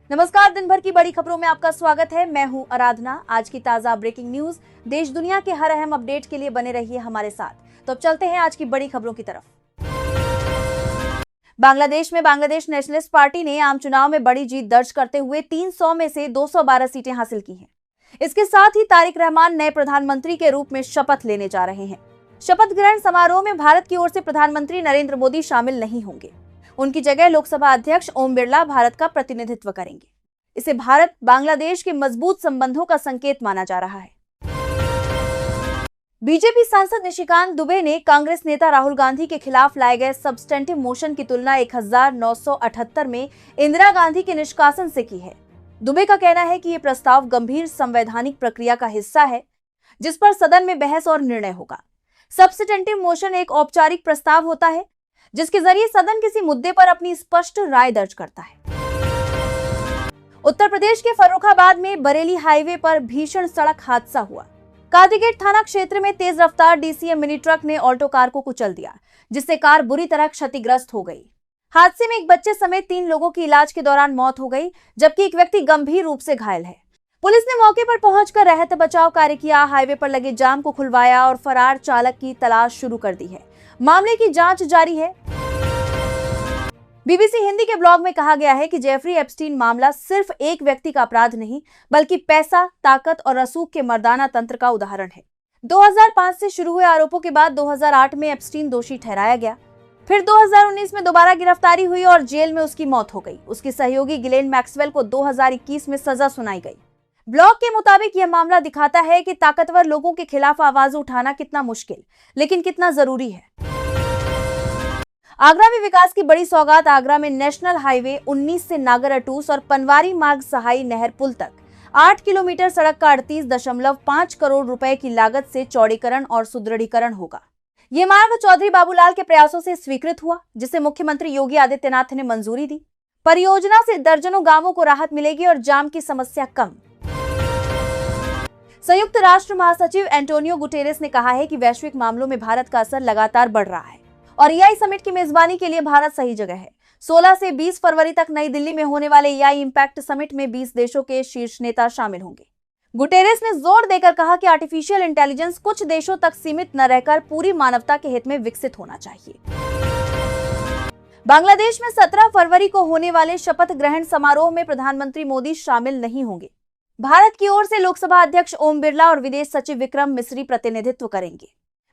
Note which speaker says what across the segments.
Speaker 1: नमस्कार, दिन भर की बड़ी खबरों में आपका स्वागत है। मैं हूं आराधना। आज की ताजा ब्रेकिंग न्यूज, देश दुनिया के हर अहम अपडेट के लिए बने रहिए हमारे साथ। तो अब चलते हैं आज की बड़ी खबरों की तरफ। बांग्लादेश में बांग्लादेश नेशनलिस्ट पार्टी ने आम चुनाव में बड़ी जीत दर्ज करते हुए 300 में से 212 सीटें हासिल की हैं। इसके साथ ही तारिक रहमान नए प्रधानमंत्री के रूप में शपथ लेने जा रहे हैं। शपथ ग्रहण समारोह में भारत की ओर से प्रधानमंत्री नरेंद्र मोदी शामिल नहीं होंगे। उनकी जगह लोकसभा अध्यक्ष ओम बिरला भारत का प्रतिनिधित्व करेंगे। इसे भारत बांग्लादेश के मजबूत संबंधों का संकेत माना जा रहा है। बीजेपी सांसद निशिकांत दुबे ने कांग्रेस नेता राहुल गांधी के खिलाफ लाए गए सब्सटेंटिव मोशन की तुलना 1978 में इंदिरा गांधी के निष्कासन से की है। दुबे का कहना है कि यह प्रस्ताव गंभीर संवैधानिक प्रक्रिया का हिस्सा है, जिस पर सदन में बहस और निर्णय होगा। सब्सटेंटिव मोशन एक औपचारिक प्रस्ताव होता है, जिसके जरिए सदन किसी मुद्दे पर अपनी स्पष्ट राय दर्ज करता है। उत्तर प्रदेश के फर्रुखाबाद में बरेली हाईवे पर भीषण सड़क हादसा हुआ। कादीगेट थाना क्षेत्र में तेज रफ्तार डीसीएम मिनी ट्रक ने ऑल्टो कार को कुचल दिया, जिससे कार बुरी तरह क्षतिग्रस्त हो गई। हादसे में एक बच्चे समेत 3 लोगों की इलाज के दौरान मौत हो गई, जबकि एक व्यक्ति गंभीर रूप से घायल है। पुलिस ने मौके पर पहुंचकर राहत बचाव कार्य किया, हाईवे पर लगे जाम को खुलवाया और फरार चालक की तलाश शुरू कर दी है। मामले की जांच जारी है। बीबीसी हिंदी के ब्लॉग में कहा गया है कि जेफरी एप्स्टीन मामला सिर्फ एक व्यक्ति का अपराध नहीं, बल्कि पैसा, ताकत और रसूख के मर्दाना तंत्र का उदाहरण है। 2005 से शुरू हुए आरोपों के बाद 2008 में एप्स्टीन दोषी ठहराया गया। फिर 2019 में दोबारा गिरफ्तारी हुई और जेल में उसकी मौत हो गई। उसकी सहयोगी गिलेन मैक्सवेल को 2021 में सजा सुनाई गई। ब्लॉग के मुताबिक यह मामला दिखाता है कि ताकतवर लोगों के खिलाफ आवाज उठाना कितना मुश्किल, लेकिन कितना जरूरी है। आगरा में विकास की बड़ी सौगात। आगरा में नेशनल हाईवे 19 से नागर अटूस और पनवारी मार्ग सहाई नहर पुल तक 8 किलोमीटर सड़क का 38.5 करोड़ रुपए की लागत से चौड़ीकरण और सुदृढ़ीकरण होगा। ये मार्ग चौधरी बाबूलाल के प्रयासों से स्वीकृत हुआ, जिसे मुख्यमंत्री योगी आदित्यनाथ ने मंजूरी दी। परियोजना से दर्जनों गांवों को राहत मिलेगी और जाम की समस्या कम। संयुक्त राष्ट्र महासचिव एंटोनियो गुटेरेस ने कहा है कि वैश्विक मामलों में भारत का असर लगातार बढ़ रहा है और एआई समिट की मेजबानी के लिए भारत सही जगह है। 16 से 20 फरवरी तक नई दिल्ली में होने वाले एआई इंपैक्ट समिट में 20 देशों के शीर्ष नेता शामिल होंगे। गुटेरेस ने जोर देकर कहा कि आर्टिफिशियल इंटेलिजेंस कुछ देशों तक सीमित न रहकर पूरी मानवता के हित में विकसित होना चाहिए। बांग्लादेश में 17 फरवरी को होने वाले शपथ ग्रहण समारोह में प्रधानमंत्री मोदी शामिल नहीं होंगे। भारत की ओर से लोकसभा अध्यक्ष ओम बिरला और विदेश सचिव विक्रम मिस्री प्रतिनिधित्व करेंगे।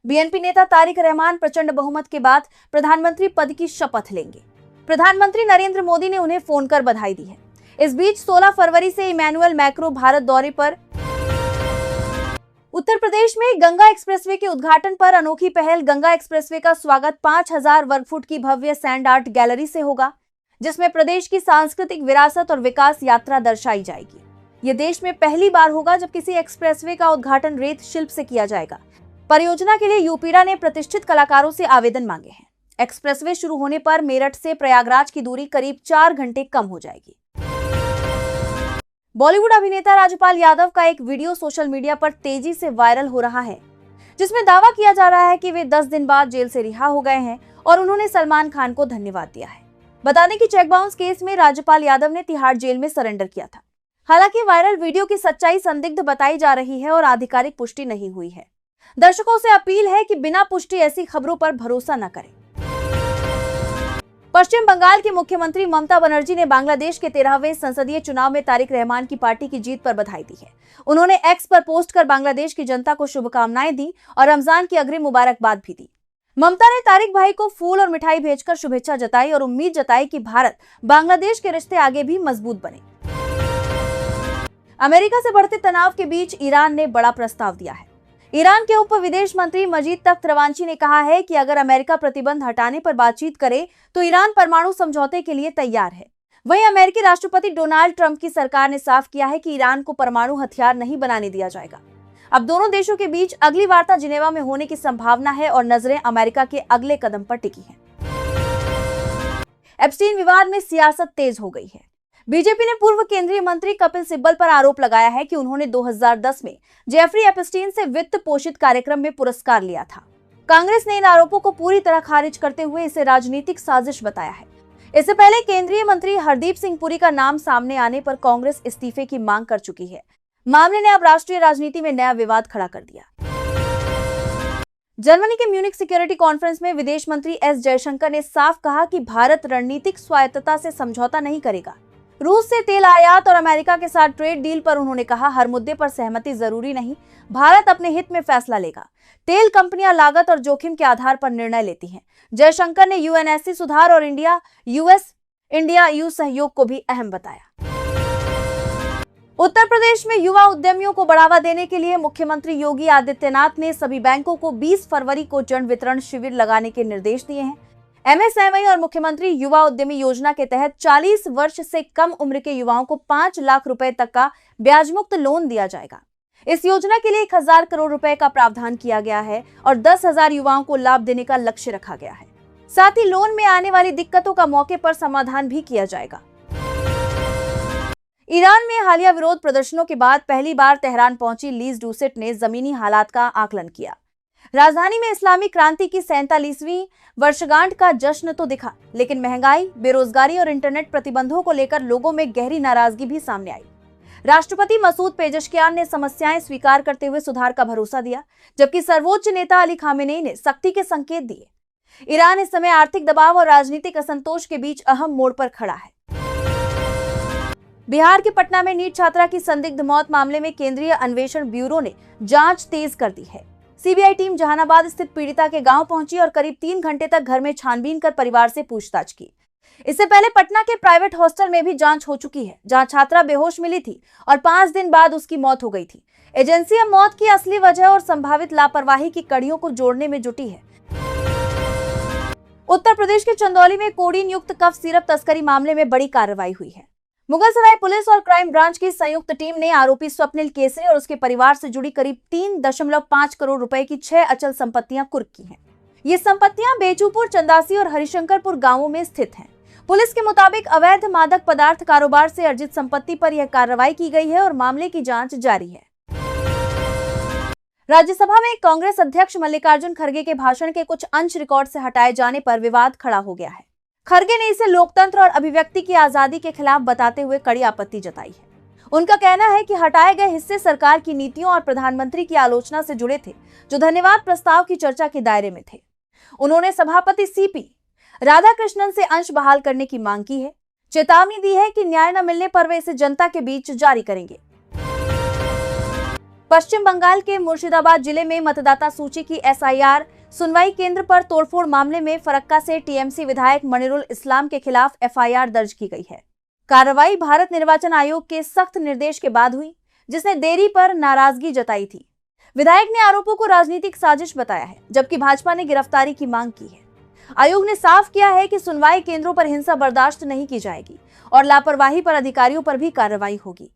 Speaker 1: बीएनपी नेता तारिक रहमान प्रचंड बहुमत के बाद प्रधानमंत्री पद की शपथ लेंगे। प्रधानमंत्री नरेंद्र मोदी ने उन्हें फोन कर बधाई दी है। इस बीच 16 फरवरी से इमैनुअल मैक्रो भारत दौरे पर। उत्तर प्रदेश में गंगा एक्सप्रेसवे के उद्घाटन पर अनोखी पहल। गंगा एक्सप्रेसवे का स्वागत 5000 वर्ग फुट की भव्य सैंड आर्ट गैलरी से होगा, जिसमें प्रदेश की सांस्कृतिक विरासत और विकास यात्रा दर्शाई जाएगी। ये देश में पहली बार होगा जब किसी एक्सप्रेसवे का उद्घाटन रेत शिल्प से किया जाएगा। परियोजना के लिए यूपीडा ने प्रतिष्ठित कलाकारों से आवेदन मांगे हैं। एक्सप्रेसवे शुरू होने पर मेरठ से प्रयागराज की दूरी करीब 4 घंटे कम हो जाएगी। बॉलीवुड अभिनेता राजपाल यादव का एक वीडियो सोशल मीडिया पर तेजी से वायरल हो रहा है, जिसमें दावा किया जा रहा है कि वे 10 दिन बाद जेल से रिहा हो गए हैं और उन्होंने सलमान खान को धन्यवाद दिया है। बता दें कि चेक बाउंस केस में राजपाल यादव ने तिहाड़ जेल में सरेंडर किया था। हालांकि वायरल वीडियो की सच्चाई संदिग्ध बताई जा रही है और आधिकारिक पुष्टि नहीं हुई है। दर्शकों से अपील है कि बिना पुष्टि ऐसी खबरों पर भरोसा न करें। पश्चिम बंगाल की मुख्यमंत्री ममता बनर्जी ने बांग्लादेश के 13वें संसदीय चुनाव में तारिक रहमान की पार्टी की जीत पर बधाई दी है। उन्होंने एक्स पर पोस्ट कर बांग्लादेश की जनता को शुभकामनाएं दी और रमजान की अग्रिम मुबारकबाद भी दी। ममता ने तारिक भाई को फूल और मिठाई भेजकर शुभेच्छा जताई और उम्मीद जताई कि भारत बांग्लादेश के रिश्ते आगे भी मजबूत बने। अमेरिका से बढ़ते तनाव के बीच ईरान ने बड़ा प्रस्ताव दिया है। ईरान के उप विदेश मंत्री मजीद तख्त रवांची ने कहा है कि अगर अमेरिका प्रतिबंध हटाने पर बातचीत करे तो ईरान परमाणु समझौते के लिए तैयार है। वहीं अमेरिकी राष्ट्रपति डोनाल्ड ट्रंप की सरकार ने साफ किया है कि ईरान को परमाणु हथियार नहीं बनाने दिया जाएगा। अब दोनों देशों के बीच अगली वार्ता जिनेवा में होने की संभावना है और नजरें अमेरिका के अगले कदम पर टिकी हैं। एप्स्टीन विवाद में सियासत तेज हो गई है। बीजेपी ने पूर्व केंद्रीय मंत्री कपिल सिब्बल पर आरोप लगाया है कि उन्होंने 2010 में जेफरी एप्स्टीन से वित्त पोषित कार्यक्रम में पुरस्कार लिया था। कांग्रेस ने इन आरोपों को पूरी तरह खारिज करते हुए इसे राजनीतिक साजिश बताया है। इससे पहले केंद्रीय मंत्री हरदीप सिंह पुरी का नाम सामने आने पर कांग्रेस इस्तीफे की मांग कर चुकी है। मामले ने अब राष्ट्रीय राजनीति में नया विवाद खड़ा कर दिया। जर्मनी के म्यूनिख सिक्योरिटी कॉन्फ्रेंस में विदेश मंत्री एस जयशंकर ने साफ कहा कि भारत रणनीतिक स्वायत्तता से समझौता नहीं करेगा। रूस से तेल आयात और अमेरिका के साथ ट्रेड डील पर उन्होंने कहा, हर मुद्दे पर सहमति जरूरी नहीं, भारत अपने हित में फैसला लेगा। तेल कंपनियां लागत और जोखिम के आधार पर निर्णय लेती हैं। जयशंकर ने यूएनएससी सुधार और इंडिया यू सहयोग को भी अहम बताया। उत्तर प्रदेश में युवा उद्यमियों को बढ़ावा देने के लिए मुख्यमंत्री योगी आदित्यनाथ ने सभी बैंकों को 20 फरवरी को जन वितरण शिविर लगाने के निर्देश दिए हैं। एमएसएमई और मुख्यमंत्री युवा उद्यमी योजना के तहत 40 वर्ष से कम उम्र के युवाओं को 5 लाख रुपए तक का ब्याज मुक्त लोन दिया जाएगा। इस योजना के लिए 1000 करोड़ रुपए का प्रावधान किया गया है और 10,000 युवाओं को लाभ देने का लक्ष्य रखा गया है। साथ ही लोन में आने वाली दिक्कतों का मौके पर समाधान भी किया जाएगा। ईरान में हालिया विरोध प्रदर्शनों के बाद पहली बार तेहरान पहुंची लीज डूसेट ने जमीनी हालात का आकलन किया। राजधानी में इस्लामी क्रांति की 47वीं वर्षगांठ का जश्न तो दिखा, लेकिन महंगाई, बेरोजगारी और इंटरनेट प्रतिबंधों को लेकर लोगों में गहरी नाराजगी भी सामने आई। राष्ट्रपति मसूद पेजश्कियान ने समस्याएं स्वीकार करते हुए सुधार का भरोसा दिया, जबकि सर्वोच्च नेता अली खामेनेई ने सख्ती के संकेत दिए। ईरान इस समय आर्थिक दबाव और राजनीतिक असंतोष के बीच अहम मोड़ पर खड़ा है। बिहार के पटना में नीट छात्रा की संदिग्ध मौत मामले में केंद्रीय अन्वेषण ब्यूरो ने जांच तेज कर दी है। सीबीआई टीम जहानाबाद स्थित पीड़िता के गांव पहुंची और करीब 3 घंटे तक घर में छानबीन कर परिवार से पूछताछ की। इससे पहले पटना के प्राइवेट हॉस्टल में भी जांच हो चुकी है, जहां छात्रा बेहोश मिली थी और 5 दिन बाद उसकी मौत हो गई थी। एजेंसी अब मौत की असली वजह और संभावित लापरवाही की कड़ियों को जोड़ने में जुटी है। उत्तर प्रदेश के चंदौली में कोडीन युक्त कफ सिरप तस्करी मामले में बड़ी कार्रवाई हुई है। मुगलसराय पुलिस और क्राइम ब्रांच की संयुक्त टीम ने आरोपी स्वप्निल केसरी और उसके परिवार से जुड़ी करीब 3.5 करोड़ रुपए की 6 अचल संपत्तियां कुर्क की हैं। ये संपत्तियां बेचूपुर, चंदासी और हरिशंकरपुर गांवों में स्थित हैं। पुलिस के मुताबिक अवैध मादक पदार्थ कारोबार से अर्जित संपत्ति पर यह कार्रवाई की गई है और मामले की जांच जारी है। राज्यसभा में कांग्रेस अध्यक्ष मल्लिकार्जुन खड़गे के भाषण के कुछ अंश रिकॉर्ड से हटाए जाने पर विवाद खड़ा हो गया है। खड़गे ने इसे लोकतंत्र और अभिव्यक्ति की आजादी के खिलाफ बताते हुए कड़ी आपत्ति जताई है। उनका कहना है कि हटाए गए हिस्से सरकार की नीतियों और प्रधानमंत्री की आलोचना से जुड़े थे, जो धन्यवाद प्रस्ताव की चर्चा के दायरे में थे। उन्होंने सभापति सीपी राधाकृष्णन से अंश बहाल करने की मांग की है। चेतावनी दी है कि न्याय न मिलने पर वे इसे जनता के बीच जारी करेंगे। पश्चिम बंगाल के मुर्शिदाबाद जिले में मतदाता सूची की एसआईआर सुनवाई केंद्र पर तोड़फोड़ मामले में फरक्का से टीएमसी विधायक मनिरुल इस्लाम के खिलाफ एफआईआर दर्ज की गई है। कार्रवाई भारत निर्वाचन आयोग के सख्त निर्देश के बाद हुई, जिसने देरी पर नाराजगी जताई थी। विधायक ने आरोपों को राजनीतिक साजिश बताया है, जबकि भाजपा ने गिरफ्तारी की मांग की है। आयोग ने साफ किया है कि सुनवाई केंद्रों पर हिंसा बर्दाश्त नहीं की जाएगी और लापरवाही पर अधिकारियों पर भी कार्रवाई होगी।